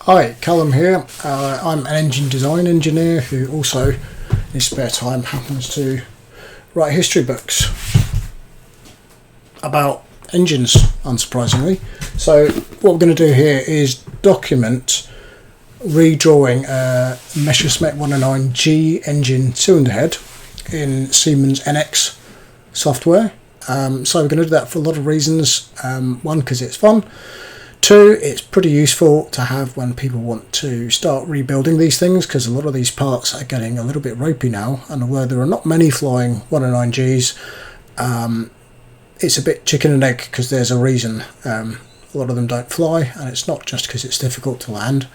Hi, Callum here. I'm an engine design engineer who also, in his spare time, happens to write history books about engines, unsurprisingly. So what we're going to do here is document redrawing a Messerschmitt 109G engine cylinder head in Siemens NX software. So we're going to do that for a lot of reasons. One, because it's fun. Two, it's pretty useful to have when people want to start rebuilding these things, because a lot of these parts are getting a little bit ropey now, and although there are not many flying 109Gs, it's a bit chicken and egg, because there's a reason a lot of them don't fly, and it's not just because it's difficult to land.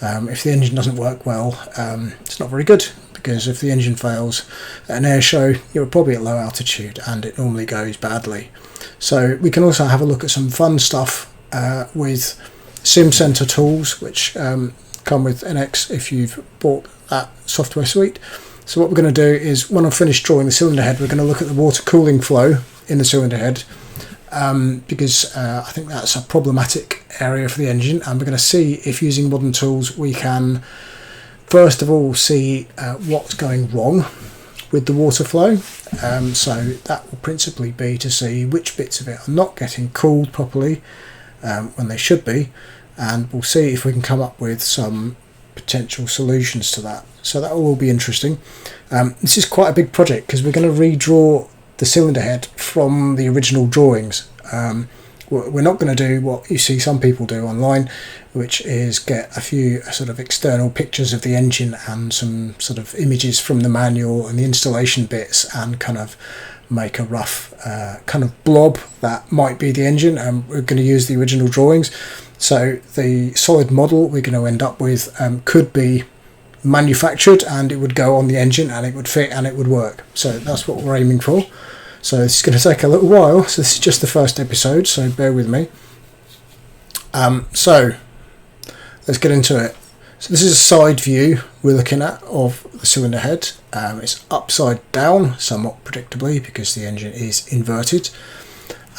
If the engine doesn't work well, it's not very good, because if the engine fails at an air show, you're probably at low altitude and it normally goes badly. So we can also have a look at some fun stuff with Simcenter tools, which come with NX if you've bought that software suite. So what we're going to do is, when I've finished drawing the cylinder head, we're going to look at the water cooling flow in the cylinder head, because I think that's a problematic area for the engine, and we're going to see if, using modern tools, we can first of all see what's going wrong with the water flow. So that will principally be to see which bits of it are not getting cooled properly when they should be, and we'll see if we can come up with some potential solutions to that. So that will all be interesting. This is quite a big project, because we're going to redraw the cylinder head from the original drawings. We're not going to do what you see some people do online, which is get a few sort of external pictures of the engine and some sort of images from the manual and the installation bits, and kind of make a rough kind of blob that might be the engine, and we're going to use the original drawings. So the solid model we're going to end up with could be manufactured, and it would go on the engine and it would fit and it would work. So that's what we're aiming for. So this is going to take a little while, so this is just the first episode, so bear with me. So let's get into it. So this is a side view we're looking at of the cylinder head. It's upside down, somewhat predictably, because the engine is inverted.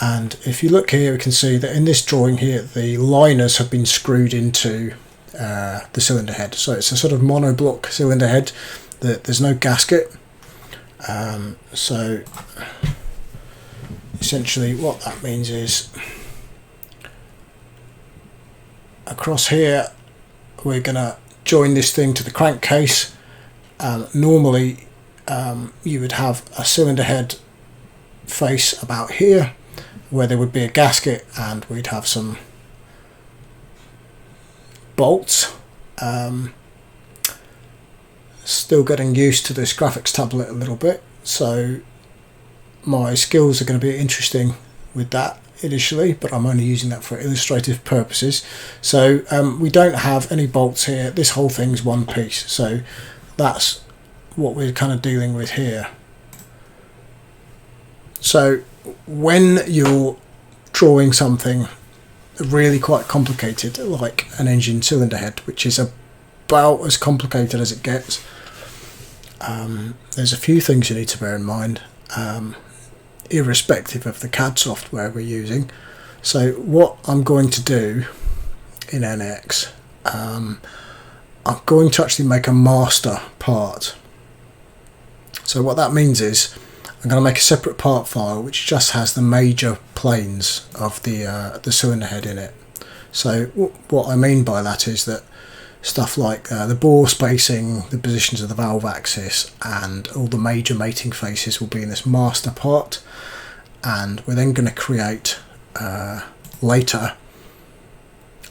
And if you look here, we can see that in this drawing here, the liners have been screwed into the cylinder head. So it's a sort of monoblock cylinder head. There's no gasket. So essentially what that means is, across here we're going to join this thing to the crankcase. Normally you would have a cylinder head face about here, where there would be a gasket, and we'd have some bolts. Still getting used to this graphics tablet a little bit, so my skills are going to be interesting with that initially, but I'm only using that for illustrative purposes. So we don't have any bolts here. This whole thing's one piece, so that's what we're kind of dealing with here. So when you're drawing something really quite complicated, like an engine cylinder head, which is about as complicated as it gets, there's a few things you need to bear in mind, irrespective of the CAD software we're using. So what I'm going to do in NX, I'm going to actually make a master part. So what that means is, I'm going to make a separate part file which just has the major planes of the cylinder head in it. So what I mean by that is that stuff like the bore spacing, the positions of the valve axis, and all the major mating faces will be in this master part, and we're then going to create later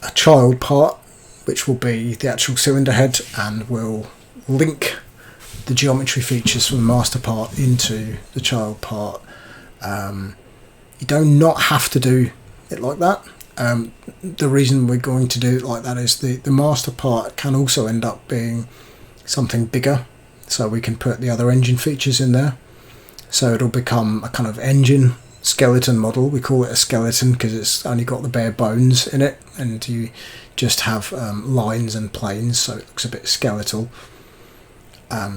a child part which will be the actual cylinder head, and will link the geometry features from the master part into the child part. You do not have to do it like that. The reason we're going to do it like that is the master part can also end up being something bigger, so we can put the other engine features in there. So it'll become a kind of engine skeleton model. We call it a skeleton because it's only got the bare bones in it, and you just have lines and planes, so it looks a bit skeletal.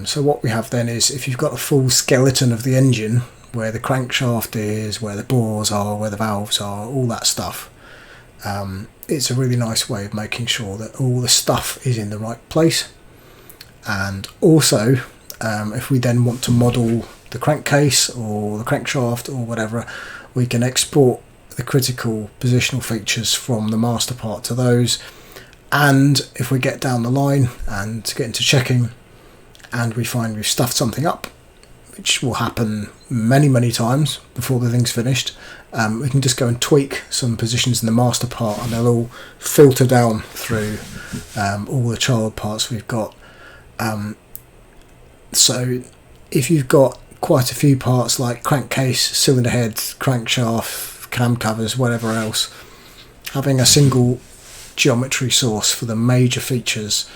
So what we have then is, if you've got a full skeleton of the engine, where the crankshaft is, where the bores are, where the valves are, all that stuff, it's a really nice way of making sure that all the stuff is in the right place. And also if we then want to model the crankcase or the crankshaft or whatever, we can export the critical positional features from the master part to those. And if we get down the line and get into checking and we find we've stuffed something up, which will happen many times before the thing's finished, we can just go and tweak some positions in the master part and they'll all filter down through all the child parts we've got. So if you've got quite a few parts like crankcase, cylinder head, crankshaft, cam covers, whatever else, having a single geometry source for the major features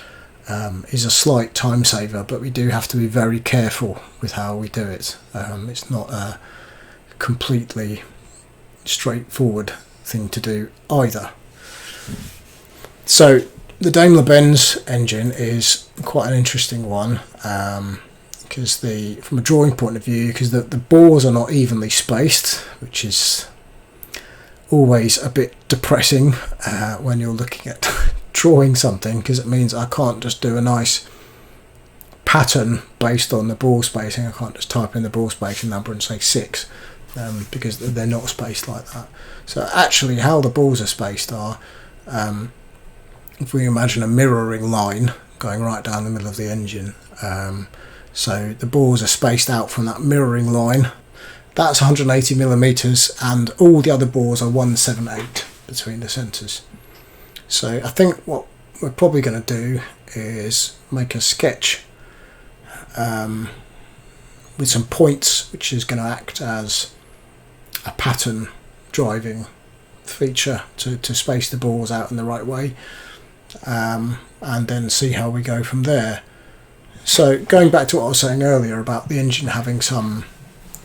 is a slight time saver, but we do have to be very careful with how we do it. It's not a completely straightforward thing to do either. So the Daimler-Benz engine is quite an interesting one, because from a drawing point of view, because the bores are not evenly spaced, which is always a bit depressing when you're looking at drawing something, because it means I can't just do a nice pattern based on the bore spacing. I can't just type in the bore spacing number and say 6, because they're not spaced like that. So actually how the bores are spaced are, if we imagine a mirroring line going right down the middle of the engine, so the bores are spaced out from that mirroring line. That's 180 millimeters, and all the other bores are 178 between the centres. So I think what we're probably going to do is make a sketch with some points, which is going to act as a pattern driving feature to space the bores out in the right way, and then see how we go from there. So going back to what I was saying earlier about the engine having some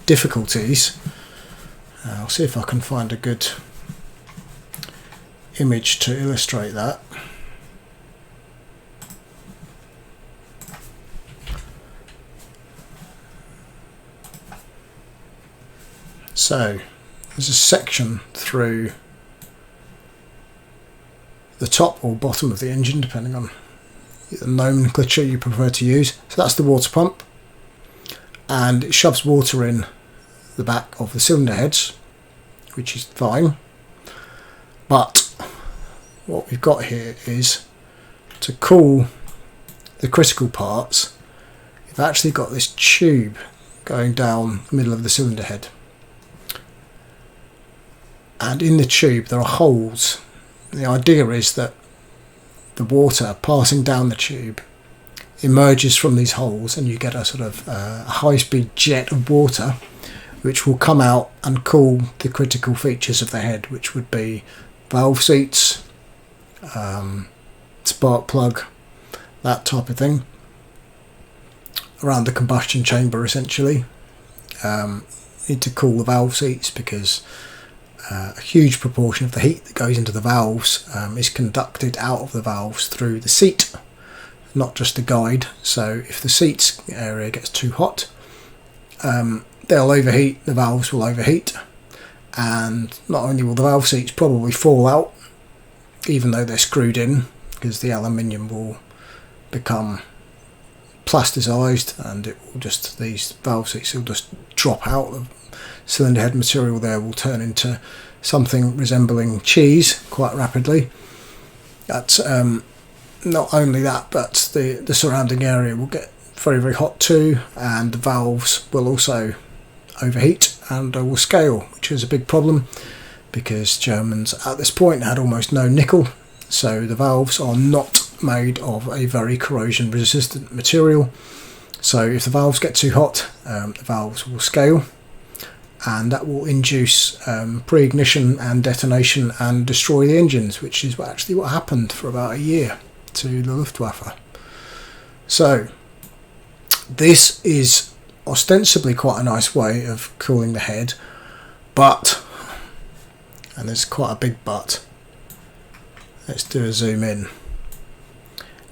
difficulties, I'll see if I can find a good image to illustrate that. So there's a section through the top or bottom of the engine, depending on the nomenclature you prefer to use. So that's the water pump, and it shoves water in the back of the cylinder heads, which is fine. But what we've got here is, to cool the critical parts, you've actually got this tube going down the middle of the cylinder head, and in the tube there are holes. The idea is that the water passing down the tube emerges from these holes, and you get a sort of high-speed jet of water which will come out and cool the critical features of the head, which would be valve seats, spark plug, that type of thing, around the combustion chamber essentially. Need to cool the valve seats because a huge proportion of the heat that goes into the valves is conducted out of the valves through the seat, not just the guide. So if the seats area gets too hot, they'll overheat, the valves will overheat, and not only will the valve seats probably fall out, even though they're screwed in, because the aluminium will become plasticized and it will just, these valve seats will just drop out. The cylinder head material there will turn into something resembling cheese quite rapidly. That's not only that, but the surrounding area will get very hot too, and the valves will also overheat and will scale, which is a big problem because Germans at this point had almost no nickel, so the valves are not made of a very corrosion resistant material. So if the valves get too hot, the valves will scale, and that will induce pre-ignition and detonation and destroy the engines, which is actually what happened for about a year to the Luftwaffe. So this is ostensibly quite a nice way of cooling the head, but, and there's quite a big but, let's do a zoom in.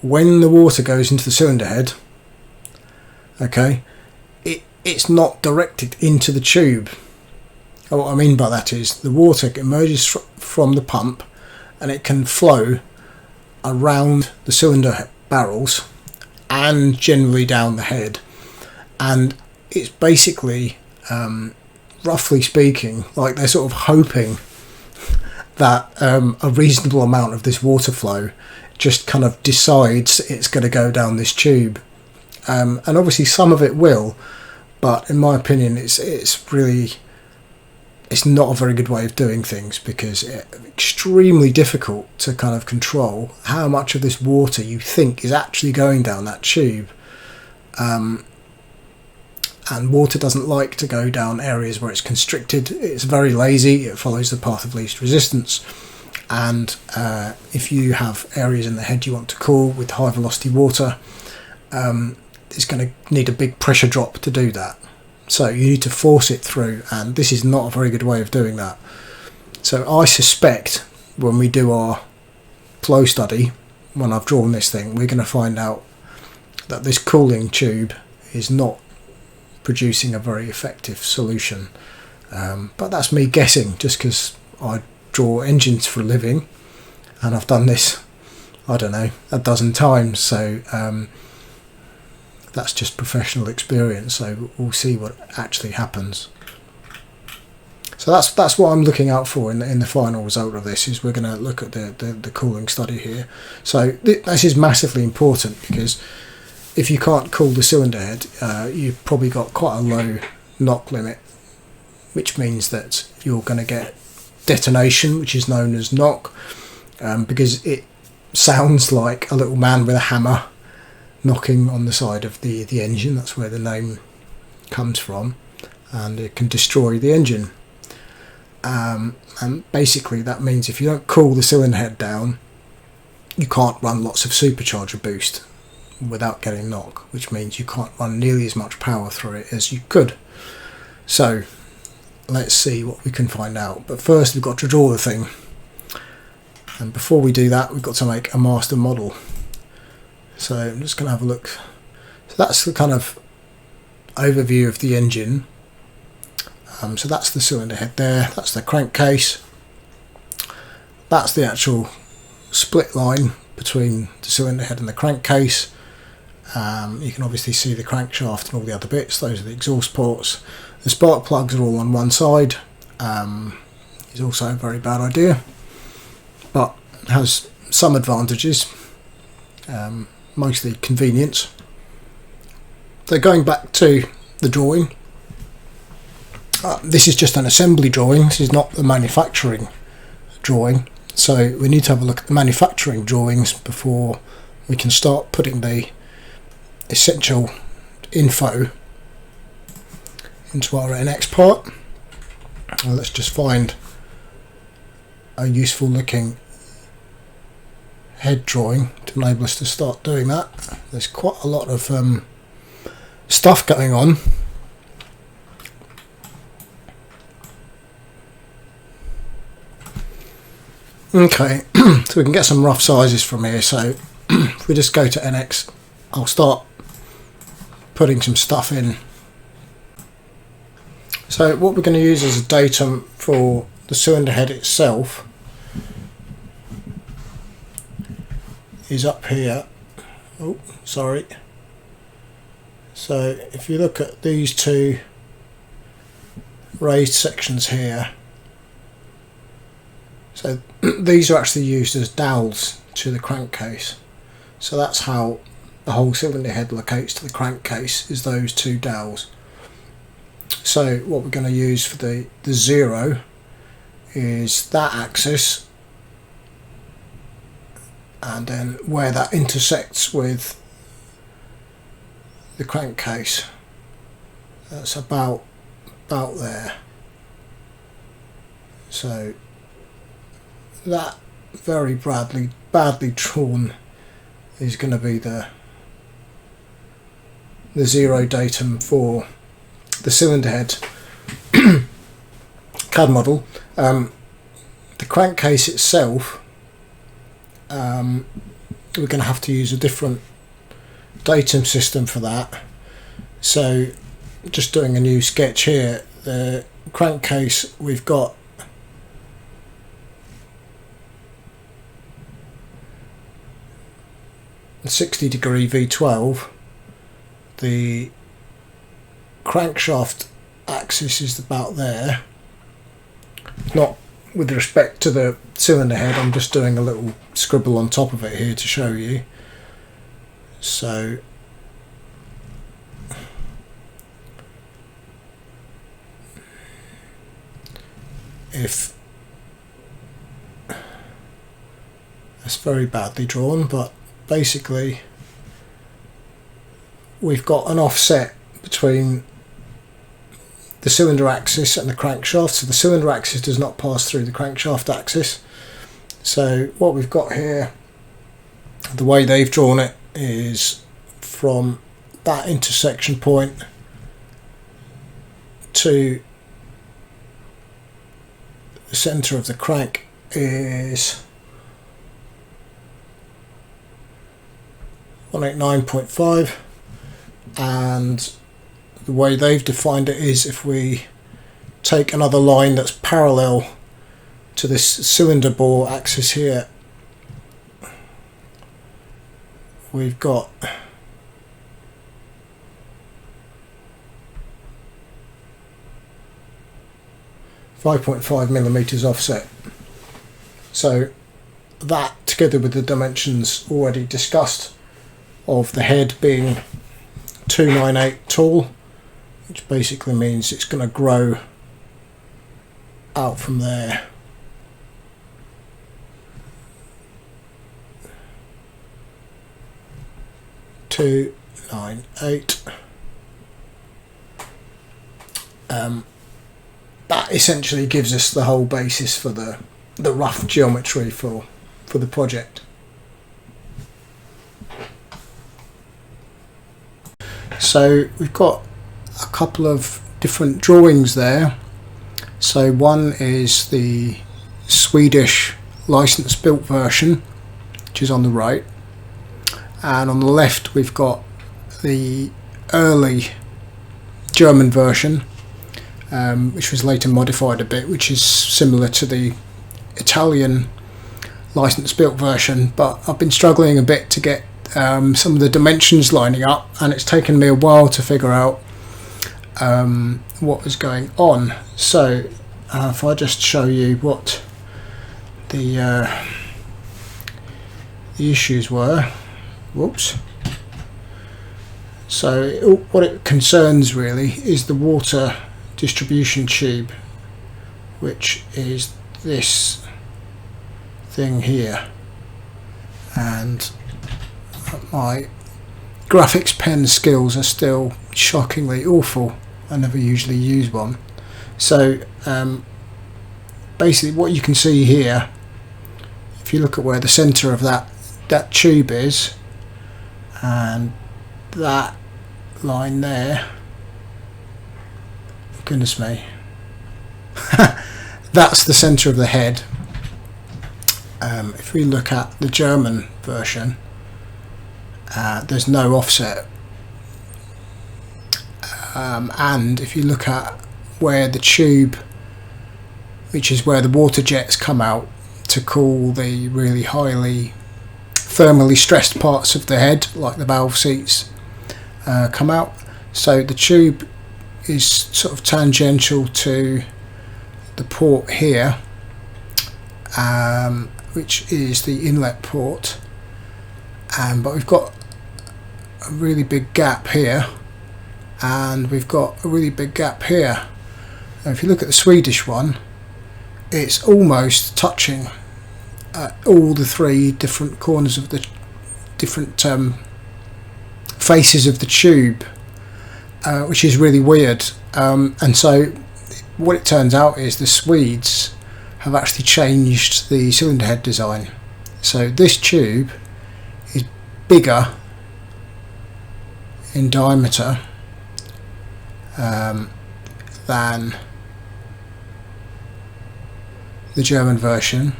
When the water goes into the cylinder head, okay, it's not directed into the tube. And what I mean by that is the water emerges from the pump and it can flow around the cylinder barrels and generally down the head, and it's basically roughly speaking like they're sort of hoping that a reasonable amount of this water flow just kind of decides it's going to go down this tube, and obviously some of it will, but in my opinion it's not a very good way of doing things, because it's extremely difficult to kind of control how much of this water you think is actually going down that tube. And water doesn't like to go down areas where it's constricted. It's very lazy, it follows the path of least resistance, and if you have areas in the head you want to cool with high velocity water, it's going to need a big pressure drop to do that. So you need to force it through, and this is not a very good way of doing that. So I suspect when we do our flow study, when I've drawn this thing, we're going to find out that this cooling tube is not producing a very effective solution. But that's me guessing, just because I draw engines for a living and I've done this, I don't know, a dozen times, so that's just professional experience, so we'll see what actually happens. So that's what I'm looking out for in the final result of this, is we're going to look at the cooling study here. So this is massively important, because if you can't cool the cylinder head, you've probably got quite a low knock limit, which means that you're going to get detonation, which is known as knock, because it sounds like a little man with a hammer knocking on the side of the engine. That's where the name comes from, and it can destroy the engine. And basically that means if you don't cool the cylinder head down, you can't run lots of supercharger boost without getting knock, which means you can't run nearly as much power through it as you could. So let's see what we can find out, but first we've got to draw the thing, and before we do that we've got to make a master model. So I'm just going to have a look. So that's the kind of overview of the engine. So that's the cylinder head there, that's the crankcase, that's the actual split line between the cylinder head and the crankcase. You can obviously see the crankshaft and all the other bits. Those are the exhaust ports. The spark plugs are all on one side. Is also a very bad idea, but has some advantages, mostly convenience. So going back to the drawing, this is just an assembly drawing, this is not the manufacturing drawing, so we need to have a look at the manufacturing drawings before we can start putting the essential info into our NX part. Well, let's just find a useful looking head drawing to enable us to start doing that. There's quite a lot of stuff going on. Okay, so we can get some rough sizes from here. So if we just go to NX, I'll start putting some stuff in. So what we're going to use as a datum for the cylinder head itself is up here. Oh, sorry. So if you look at these two raised sections here, so these are actually used as dowels to the crankcase. So that's how the whole cylinder head locates to the crankcase, is those two dowels. So what we're going to use for the zero is that axis, and then where that intersects with the crankcase, that's about there. So that very badly drawn is going to be the zero datum for the cylinder head CAD model. The crankcase itself, we're going to have to use a different datum system for that. So just doing a new sketch here, the crankcase, we've got the 60° V12, the crankshaft axis is about there. Not with respect to the cylinder head, I'm just doing a little scribble on top of it here to show you. So if that's very badly drawn, but basically we've got an offset between the cylinder axis and the crankshaft, so the cylinder axis does not pass through the crankshaft axis. So what we've got here, the way they've drawn it, is from that intersection point to the centre of the crank is 189.5, and the way they've defined it is if we take another line that's parallel to this cylinder bore axis here, we've got .5 offset. So that, together with the dimensions already discussed of the head being 298 tall, which basically means it's going to grow out from there. That essentially gives us the whole basis for the rough geometry for the project. So we've got a couple of different drawings there. So one is the Swedish license built version, which is on the right, and on the left we've got the early German version, which was later modified a bit, which is similar to the Italian license built version, but I've been struggling a bit to get some of the dimensions lining up, and it's taken me a while to figure out what was going on. So if I just show you what the issues were. Whoops. So what it concerns really is the water distribution tube, which is this thing here, and my graphics pen skills are still shockingly awful. I never usually use one. So basically what you can see here, if you look at where the centre of that tube is, and that line there, goodness me, that's the centre of the head. If we look at the German version, there's no offset, and if you look at where the tube, which is where the water jets come out to cool the really highly thermally stressed parts of the head, like the valve seats, come out, so the tube is sort of tangential to the port here, which is the inlet port, but we've got a really big gap here, and we've got a really big gap here. Now, if you look at the Swedish one, it's almost touching all the three different corners of the different faces of the tube, which is really weird. And so what it turns out is the Swedes have actually changed the cylinder head design. So this tube is bigger in diameter than the German version,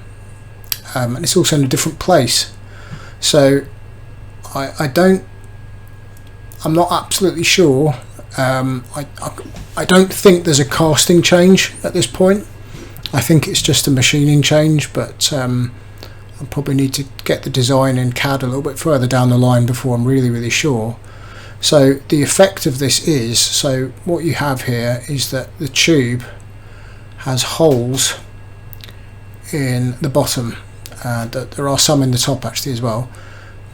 and it's also in a different place. So I'm not absolutely sure. I don't think there's a casting change at this point. I think it's just a machining change, but I probably need to get the design in CAD a little bit further down the line before I'm really sure. So the effect of this is, so what you have here is that the tube has holes in the bottom, and there are some in the top actually as well,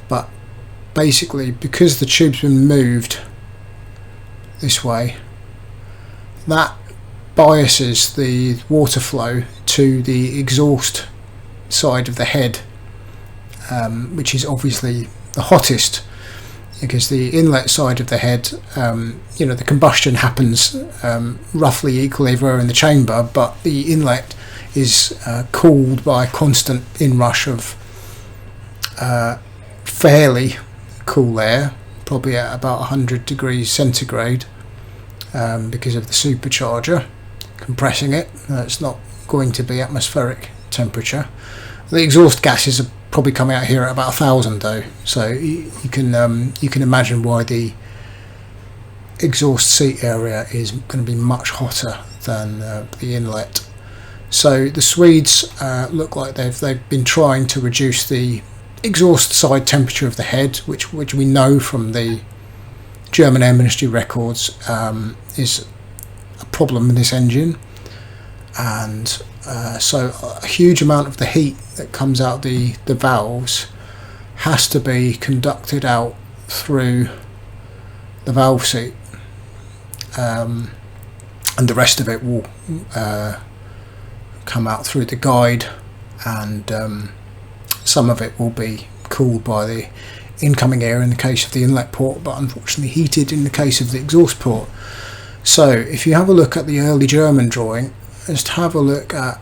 but basically because the tube's been moved this way, that biases the water flow to the exhaust side of the head, which is obviously the hottest, because the inlet side of the head, you know, the combustion happens roughly equally everywhere in the chamber, but the inlet is cooled by a constant inrush of fairly cool air, probably at about 100 degrees centigrade, because of the supercharger compressing it. It's not going to be atmospheric temperature. The exhaust gases are probably coming out here at about 1,000 though, so you can imagine why the exhaust seat area is going to be much hotter than the inlet. So the Swedes look like they've been trying to reduce the exhaust side temperature of the head, which we know from the German Air Ministry records is a problem in this engine, and so a huge amount of the heat that comes out the valves has to be conducted out through the valve seat, and the rest of it will come out through the guide, and some of it will be cooled by the incoming air in the case of the inlet port, but unfortunately heated in the case of the exhaust port. So if you have a look at the early German drawing, just have a look at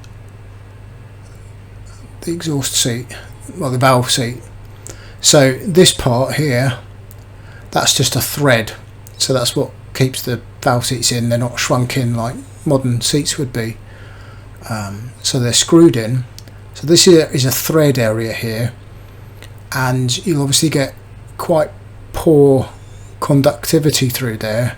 the exhaust seat, well, the valve seat. So this part here, that's just a thread, so that's what keeps the valve seats in. They're not shrunk in like modern seats would be, so they're screwed in. So this is a thread area here, and you'll obviously get quite poor conductivity through there,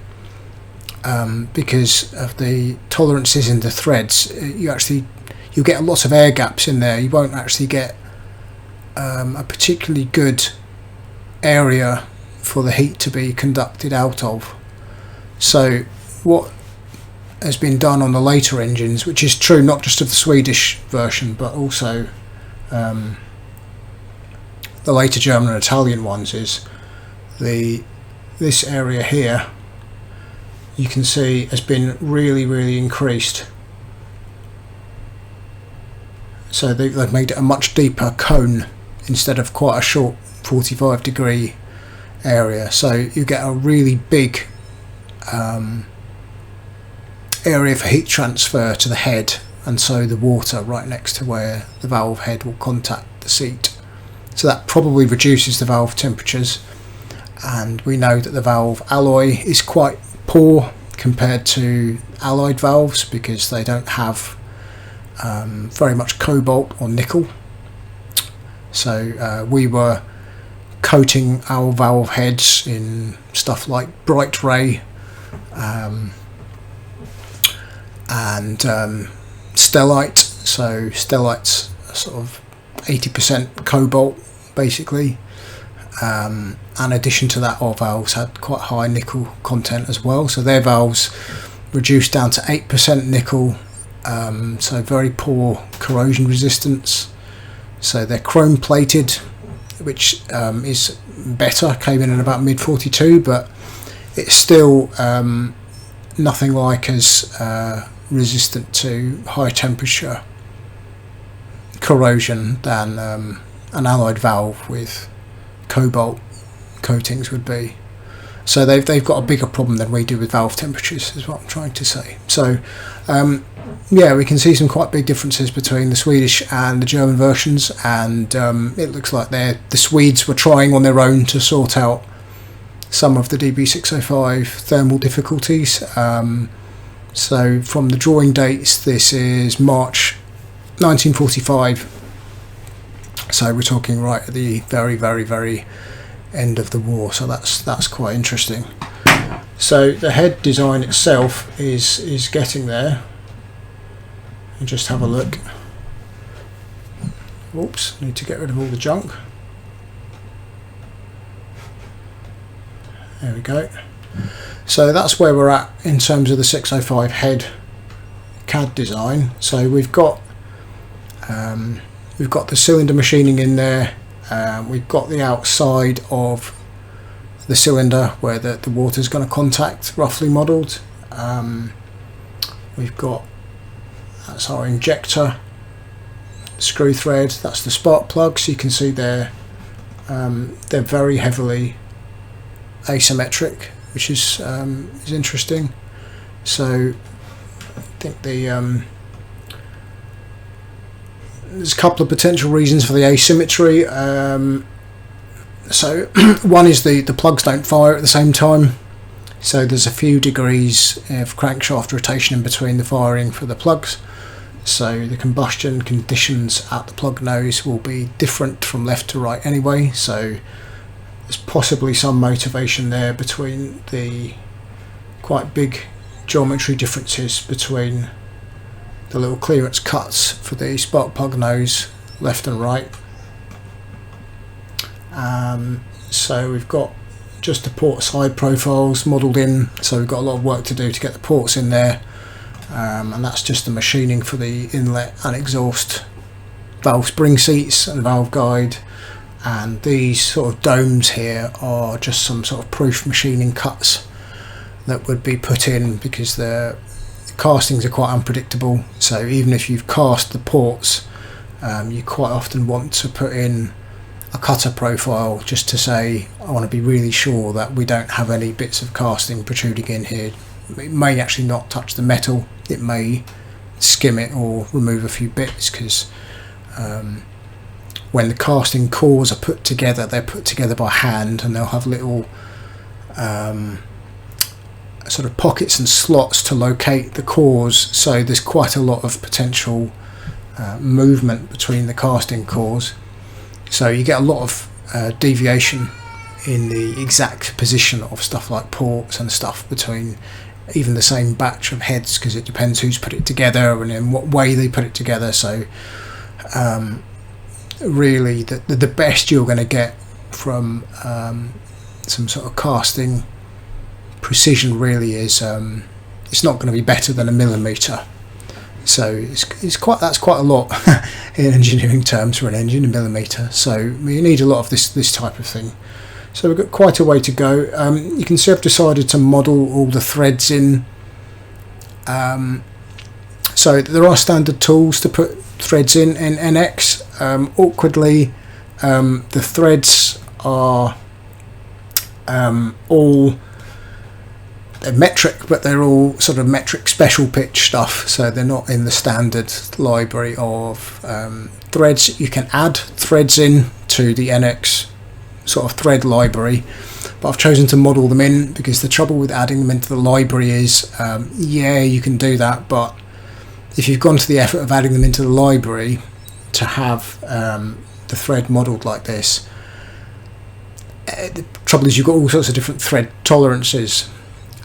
because of the tolerances in the threads. You'll get lots of air gaps in there. You won't actually get a particularly good area for the heat to be conducted out of. So what has been done on the later engines, which is true not just of the Swedish version but also the later German and Italian ones, is this area here, you can see, has been really increased. So they've made it a much deeper cone instead of quite a short 45 degree area, so you get a really big area for heat transfer to the head, and so the water right next to where the valve head will contact the seat. So that probably reduces the valve temperatures, and we know that the valve alloy is quite poor compared to alloyed valves because they don't have very much cobalt or nickel. So we were coating our valve heads in stuff like bright ray and stellite. So stellite's sort of 80% cobalt basically. In addition to that, our valves had quite high nickel content as well, so their valves reduced down to 8% nickel, so very poor corrosion resistance. So they're chrome plated, which is better, came in at about mid 42, but it's still nothing like as resistant to high temperature corrosion than an alloyed valve with cobalt coatings would be. So they've got a bigger problem than we do with valve temperatures, is what I'm trying to say. So yeah, we can see some quite big differences between the Swedish and the German versions, and it looks like the Swedes were trying on their own to sort out some of the DB605 thermal difficulties. So from the drawing dates, this is March 1945, so we're talking right at the very end of the war, so that's quite interesting. So the head design itself is getting there, and just have a look. Oops, need to get rid of all the junk. There we go. So that's where we're at in terms of the 605 head CAD design. So we've got the cylinder machining in there. We've got the outside of the cylinder where the water is going to contact, roughly modelled. We've got, that's our injector screw thread, that's the spark plug. So you can see they're very heavily asymmetric, which is interesting. So I think there's a couple of potential reasons for the asymmetry. So one is the plugs don't fire at the same time, so there's a few degrees of crankshaft rotation in between the firing for the plugs, so the combustion conditions at the plug nose will be different from left to right anyway. So there's possibly some motivation there between the quite big geometry differences between the little clearance cuts for the spark plug nose left and right. So we've got just the port side profiles modelled in, so we've got a lot of work to do to get the ports in there, and that's just the machining for the inlet and exhaust valve spring seats and valve guide. And these sort of domes here are just some sort of proof machining cuts that would be put in because the castings are quite unpredictable. So even if you've cast the ports, you quite often want to put in a cutter profile just to say, I want to be really sure that we don't have any bits of casting protruding in here. It may actually not touch the metal, it may skim it or remove a few bits, because when the casting cores are put together, they're put together by hand, and they'll have little sort of pockets and slots to locate the cores, so there's quite a lot of potential movement between the casting cores. So you get a lot of deviation in the exact position of stuff like ports and stuff between even the same batch of heads, because it depends who's put it together and in what way they put it together. So really the best you're going to get from some sort of casting precision really is it's not going to be better than a millimetre. So that's quite a lot in engineering terms for an engine, a millimetre. So you need a lot of this type of thing. So we've got quite a way to go. You can see I've decided to model all the threads in. So there are standard tools to put threads in NX. Awkwardly, the threads are all metric, but they're all sort of metric special pitch stuff, so they're not in the standard library of threads. You can add threads in to the NX sort of thread library, but I've chosen to model them in because the trouble with adding them into the library is yeah, you can do that, but if you've gone to the effort of adding them into the library to have the thread modelled like this, the trouble is you've got all sorts of different thread tolerances.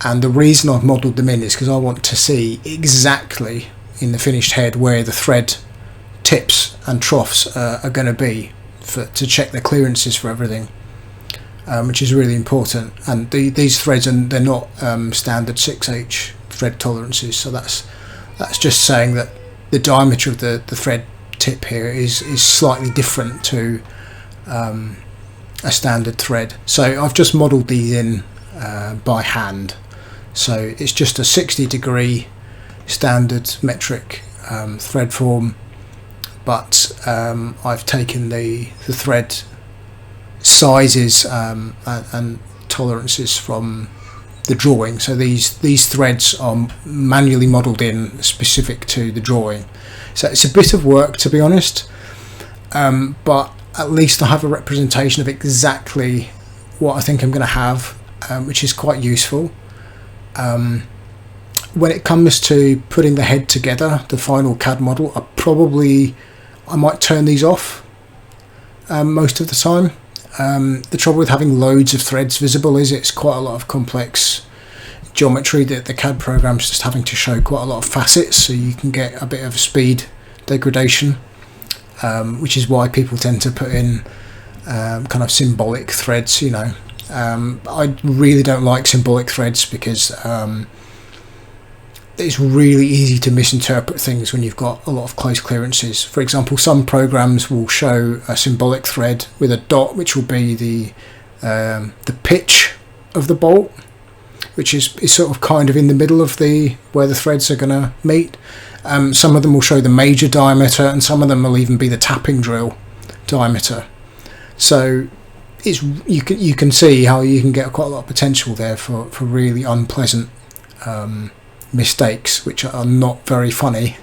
And the reason I've modelled them in is because I want to see exactly in the finished head where the thread tips and troughs are going to be to check the clearances for everything, which is really important. And these threads, they're not standard 6H thread tolerances, so that's just saying that the diameter of the thread tip here is slightly different to a standard thread. So I've just modelled these in by hand. So it's just a 60-degree standard metric thread form, but I've taken the thread sizes and tolerances from the drawing. So these threads are manually modelled in specific to the drawing. So it's a bit of work, to be honest, but at least I have a representation of exactly what I think I'm going to have, which is quite useful. When it comes to putting the head together, the final CAD model, I might turn these off most of the time. The trouble with having loads of threads visible is it's quite a lot of complex geometry that the CAD program's just having to show quite a lot of facets, so you can get a bit of speed degradation. which is why people tend to put in kind of symbolic threads, you know. I really don't like symbolic threads because it's really easy to misinterpret things when you've got a lot of close clearances. For example, some programs will show a symbolic thread with a dot, which will be the pitch of the bolt, which is sort of kind of in the middle of where the threads are going to meet. Some of them will show the major diameter, and some of them will even be the tapping drill diameter. So you can see how you can get quite a lot of potential there for really unpleasant mistakes, which are not very funny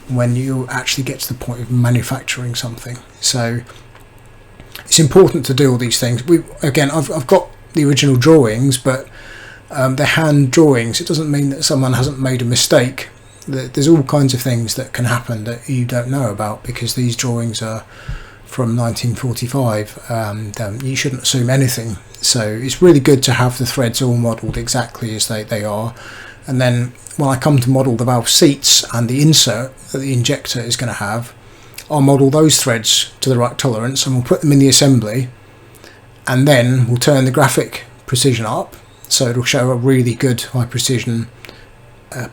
when you actually get to the point of manufacturing something. So it's important to do all these things. I've got the original drawings, but they're hand drawings. It doesn't mean that someone hasn't made a mistake. There's all kinds of things that can happen that you don't know about because these drawings are from 1945, and you shouldn't assume anything. So it's really good to have the threads all modelled exactly as they are, and then when I come to model the valve seats and the insert that the injector is going to have, I'll model those threads to the right tolerance and we'll put them in the assembly, and then we'll turn the graphic precision up so it'll show a really good high precision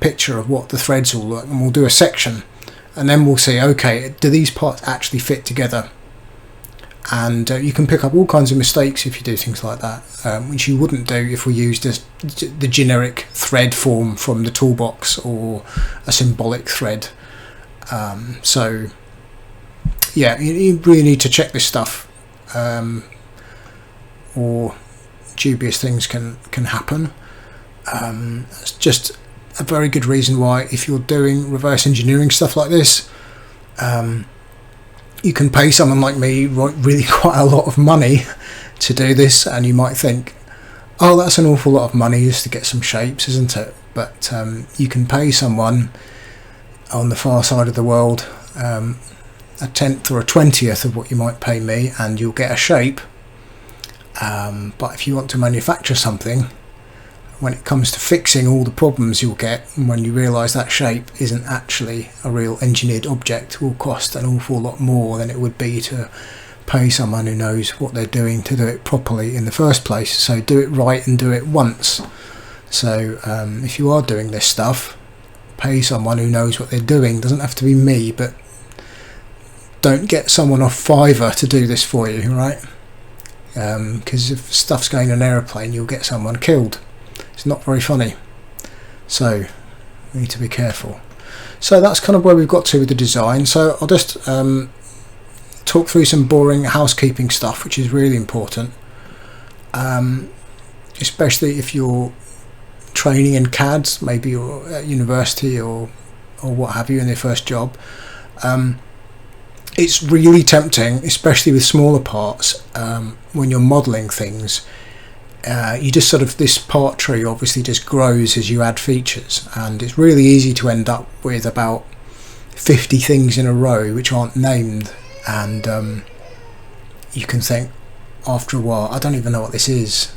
picture of what the threads will look, and we'll do a section, and then we'll see, okay, do these parts actually fit together? And you can pick up all kinds of mistakes if you do things like that, which you wouldn't do if we used the generic thread form from the toolbox or a symbolic thread. So yeah, you really need to check this stuff, or dubious things can happen. It's just a very good reason why, if you're doing reverse engineering stuff like this, you can pay someone like me really quite a lot of money to do this, and you might think, oh, that's an awful lot of money just to get some shapes, isn't it? But you can pay someone on the far side of the world a tenth or a 20th of what you might pay me, and you'll get a shape. But if you want to manufacture something, when it comes to fixing all the problems you'll get when you realise that shape isn't actually a real engineered object, will cost an awful lot more than it would be to pay someone who knows what they're doing to do it properly in the first place. So do it right and do it once. So if you are doing this stuff, pay someone who knows what they're doing. Doesn't have to be me, but don't get someone off Fiverr to do this for you, right? Because if stuff's going in an aeroplane, you'll get someone killed. It's not very funny, so we need to be careful. So that's kind of where we've got to with the design. So I'll just talk through some boring housekeeping stuff, which is really important, especially if you're training in CAD, maybe you're at university or what have you in your first job. It's really tempting, especially with smaller parts, when you're modelling things. You just sort of, this part tree obviously just grows as you add features, and it's really easy to end up with about 50 things in a row which aren't named, and you can think after a while, I don't even know what this is.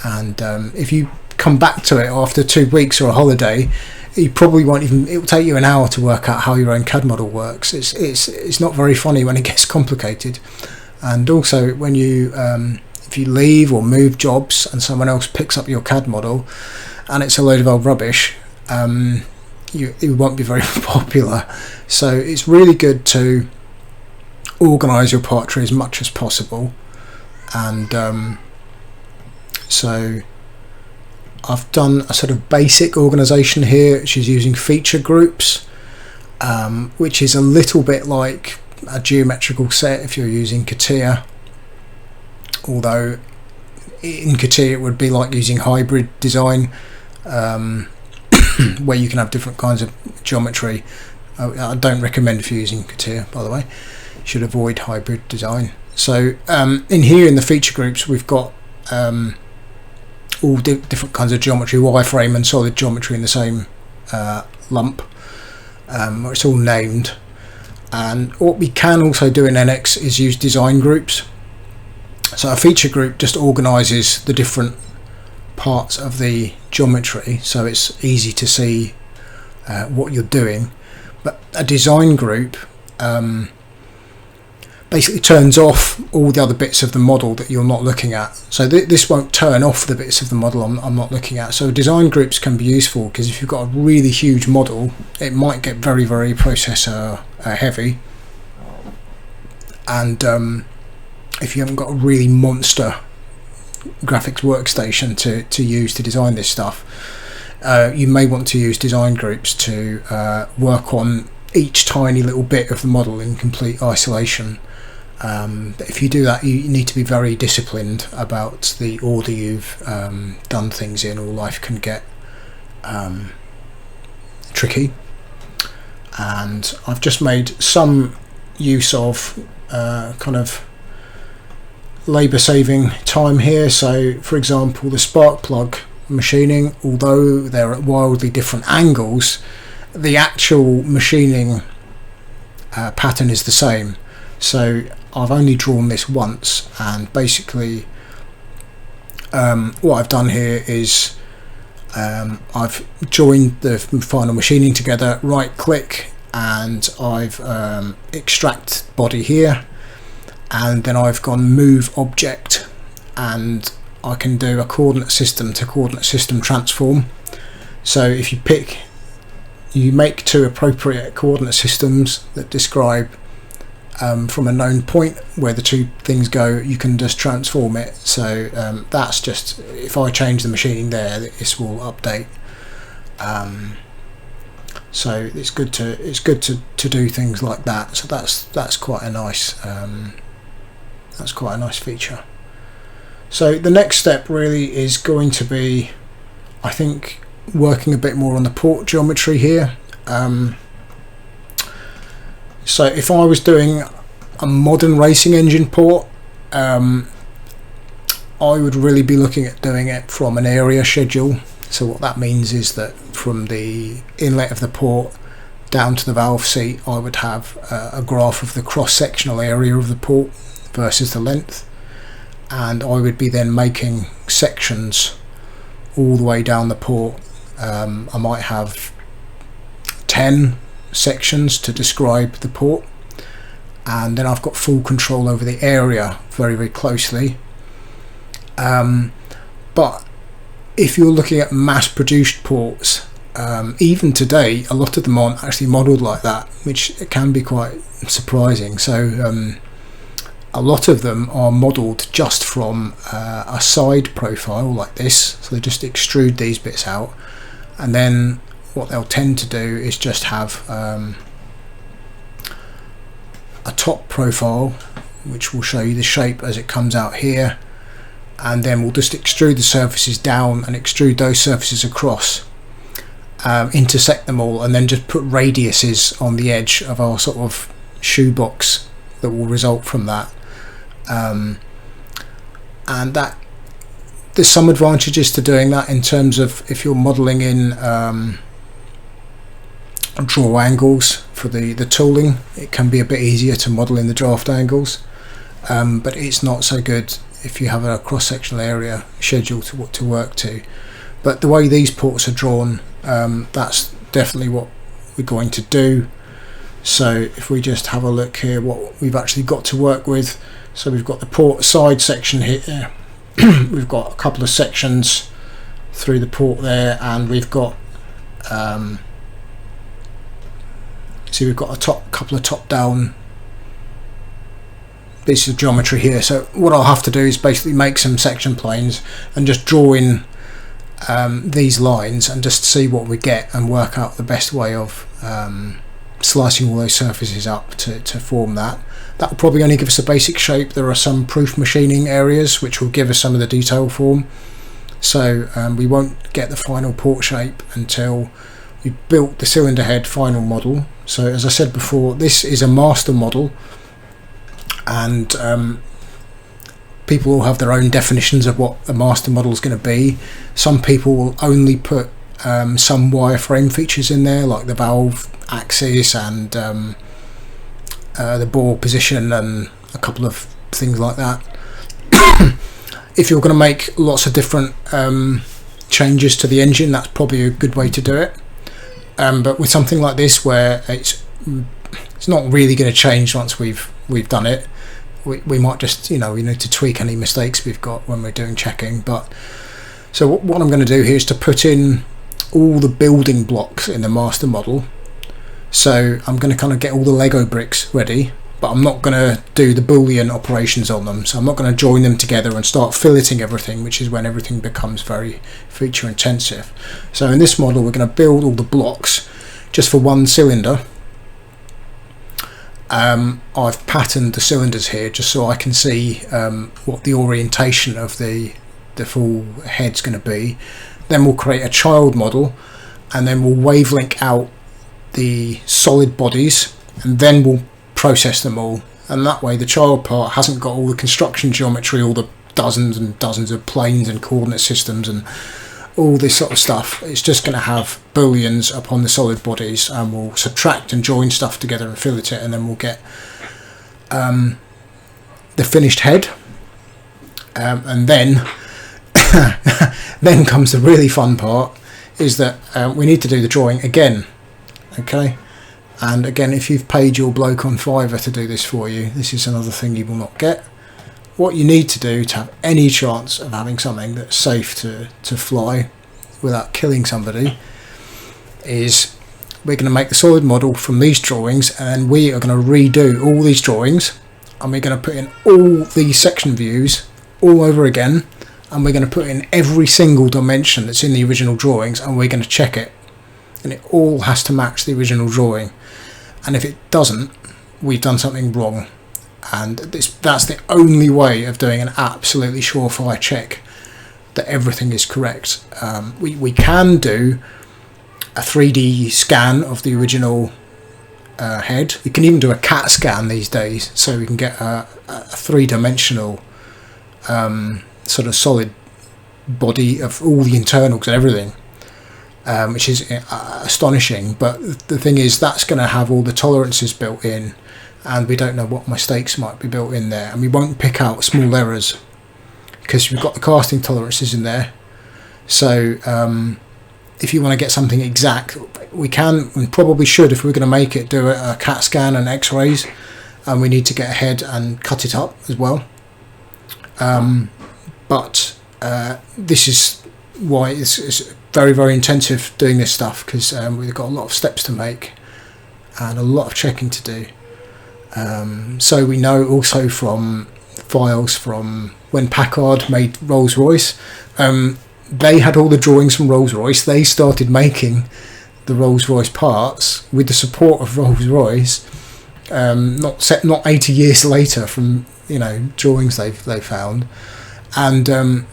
And if you come back to it after 2 weeks or a holiday, you probably won't even, it will take you an hour to work out how your own CAD model works. It's not very funny when it gets complicated. And also when you if you leave or move jobs and someone else picks up your CAD model and it's a load of old rubbish, it won't be very popular. So it's really good to organise your part tree as much as possible. And so I've done a sort of basic organisation here, which is using feature groups, which is a little bit like a geometrical set if you're using CATIA. Although in CATIA it would be like using hybrid design, where you can have different kinds of geometry. I don't recommend if you're using CATIA, by the way. You should avoid hybrid design. So in here in the feature groups we've got all different kinds of geometry, wireframe and solid geometry in the same lump. It's all named. And what we can also do in NX is use design groups. So a feature group just organises the different parts of the geometry, so it's easy to see what you're doing. But a design group basically turns off all the other bits of the model that you're not looking at. So this won't turn off the bits of the model I'm not looking at. So design groups can be useful, because if you've got a really huge model, it might get very, very processor heavy, and if you haven't got a really monster graphics workstation to use to design this stuff, you may want to use design groups to work on each tiny little bit of the model in complete isolation. But if you do that, you need to be very disciplined about the order you've done things in, or life can get tricky. And I've just made some use of kind of labour saving time here. So for example, the spark plug machining, although they're at wildly different angles, the actual machining pattern is the same. So I've only drawn this once, and basically what I've done here is I've joined the final machining together, right click, and I've extract body here, and then I've gone move object, and I can do a coordinate system to coordinate system transform. So if you make two appropriate coordinate systems that describe from a known point where the two things go, you can just transform it. So that's just, if I change the machining there, this will update. So it's good to do things like that. So that's quite a nice feature. So the next step really is going to be, I think, working a bit more on the port geometry here. So if I was doing a modern racing engine port, I would really be looking at doing it from an area schedule. So what that means is that from the inlet of the port down to the valve seat, I would have a graph of the cross-sectional area of the port versus the length, and I would be then making sections all the way down the port. I might have 10 sections to describe the port, and then I've got full control over the area very, very closely. But if you're looking at mass-produced ports, even today, a lot of them aren't actually modelled like that, which can be quite surprising. So a lot of them are modelled just from a side profile like this. So they just extrude these bits out, and then what they'll tend to do is just have a top profile, which will show you the shape as it comes out here, and then we'll just extrude the surfaces down and extrude those surfaces across, intersect them all, and then just put radiuses on the edge of our sort of shoebox that will result from that. And that there's some advantages to doing that in terms of if you're modelling in draw angles for the tooling, it can be a bit easier to model in the draft angles, but it's not so good if you have a cross-sectional area schedule to work to. But the way these ports are drawn, that's definitely what we're going to do. So if we just have a look here what we've actually got to work with, so we've got the port side section here, we've got a couple of sections through the port there, and we've got see we've got a couple of top-down bits of geometry here. So what I'll have to do is basically make some section planes and just draw in these lines and just see what we get and work out the best way of slicing all those surfaces up to form that. That will probably only give us a basic shape. There are some proof machining areas which will give us some of the detail form, so we won't get the final port shape until we've built the cylinder head final model. So as I said before, this is a master model, and people will have their own definitions of what a master model is going to be. Some people will only put some wireframe features in there, like the valve axis and the bore position and a couple of things like that. If you're going to make lots of different changes to the engine, that's probably a good way to do it. But with something like this, where it's not really going to change once we've done it, we might just, we need to tweak any mistakes we've got when we're doing checking. But so what I'm going to do here is to put in all the building blocks in the master model. So I'm going to kind of get all the Lego bricks ready, but I'm not going to do the Boolean operations on them. So I'm not going to join them together and start filleting everything, which is when everything becomes very feature intensive. So in this model, we're going to build all the blocks just for one cylinder. I've patterned the cylinders here just so I can see what the orientation of the full head's going to be. Then we'll create a child model, and then we'll wavelength out the solid bodies, and then we'll process them all. And that way the child part hasn't got all the construction geometry, all the dozens and dozens of planes and coordinate systems and all this sort of stuff. It's just going to have booleans upon the solid bodies, and we'll subtract and join stuff together and fillet it, and then we'll get the finished head. And then then comes the really fun part, is that we need to do the drawing again. Okay, and again, if you've paid your bloke on Fiverr to do this for you, this is another thing you will not get. What you need to do to have any chance of having something that's safe to fly without killing somebody is we're going to make the solid model from these drawings, and then we are going to redo all these drawings, and we're going to put in all these section views all over again, and we're going to put in every single dimension that's in the original drawings, and we're going to check it, and it all has to match the original drawing. And if it doesn't, we've done something wrong. And that's the only way of doing an absolutely surefire check that everything is correct. We can do a 3D scan of the original head. We can even do a CAT scan these days, so we can get a three-dimensional sort of solid body of all the internals and everything, which is astonishing. But the thing is, that's going to have all the tolerances built in, and we don't know what mistakes might be built in there, and we won't pick out small errors because we've got the casting tolerances in there. So if you want to get something exact, we can and probably should, if we're going to make it, do a CAT scan and x-rays, and we need to get ahead and cut it up as well. But this is why it's very, very intensive doing this stuff, because we've got a lot of steps to make and a lot of checking to do. So we know also from files from when Packard made Rolls-Royce, they had all the drawings from Rolls-Royce. They started making the Rolls-Royce parts with the support of Rolls-Royce, not 80 years later from drawings they found, and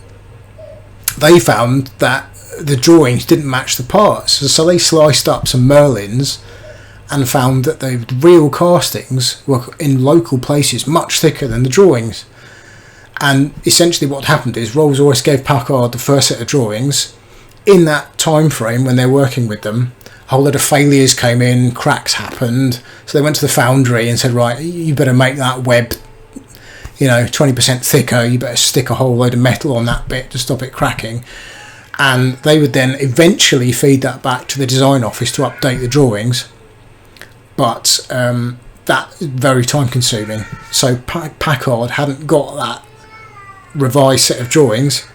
they found that the drawings didn't match the parts, so they sliced up some Merlins and found that the real castings were in local places much thicker than the drawings. And essentially what happened is Rolls-Royce gave Packard the first set of drawings. In that time frame when they're working with them, a whole lot of failures came in, cracks happened, so they went to the foundry and said, right, you better make that web 20% thicker, you better stick a whole load of metal on that bit to stop it cracking. And they would then eventually feed that back to the design office to update the drawings. But that's very time consuming. So Packard hadn't got that revised set of drawings.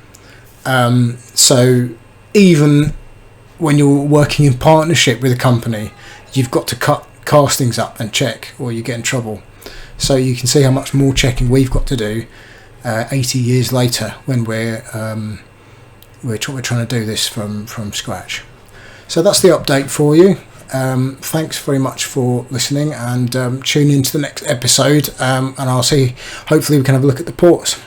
So even when you're working in partnership with a company, you've got to cut castings up and check, or you get in trouble. So you can see how much more checking we've got to do 80 years later when we're trying to do this from scratch. So that's the update for you. Thanks very much for listening, and tune in to the next episode, and I'll see, hopefully we can have a look at the ports.